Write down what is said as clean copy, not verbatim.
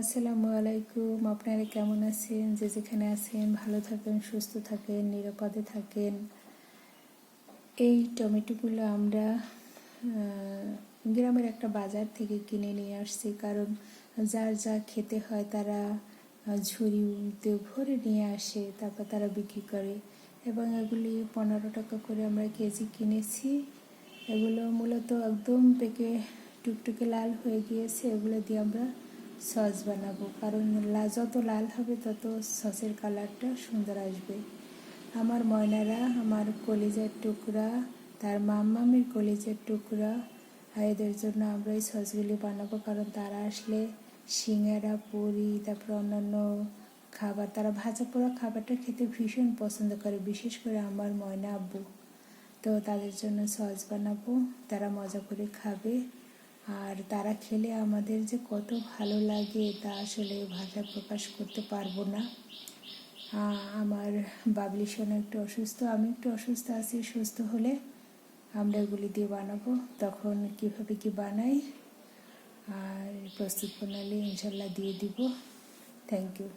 আসসালামু আলাইকুম। আপনারা কেমন আছেন? যে যেখানে আছেন ভালো থাকেন, সুস্থ থাকেন, নিরাপদে থাকেন। এই টমেটোগুলো আমরা গ্রামের একটা বাজার থেকে কিনে নিয়ে আসছি, কারণ যার যা খেতে হয় তারা ঝুড়িতে ভরে নিয়ে আসে, তারপর তারা বিক্রি করে এবং এগুলি 15 টাকা করে আমরা কেজি কিনেছি। এগুলো মূলত একদম পেকে টুকটুকে লাল হয়ে গিয়েছে। এগুলো দিয়ে আমরা সস বানাবো, কারণ যত লাল হবে তত সসের কালারটা সুন্দর আসবে। আমার ময়নারা, আমার কলিজার টুকরা, তার মাম্মামির কলিজার টুকরা, এদের জন্য আমরা এই সসগুলি বানাবো, কারণ তারা আসলে সিঙ্গারা, পুরি, তারপর অন্যান্য খাবার, তারা ভাজা পোড়া খাবারটা খেতে ভীষণ পছন্দ করে, বিশেষ করে আমার ময়না আব্বু। তো তাদের জন্য সস বানাবো, তারা মজা করে খাবে। আর তারা খেলে আমাদের যে কত ভালো লাগে তা আসলে ভাষায় প্রকাশ করতে পারবো না। আমার বাবলি সোনা একটু অসুস্থ, আমি একটু অসুস্থ আছি। সুস্থ হলে আমরা এগুলি দিয়ে বানাবো। তখন কীভাবে কি বানাই আর প্রস্তুত প্রণালী ইনশাল্লাহ দিয়ে দিব। Thank you.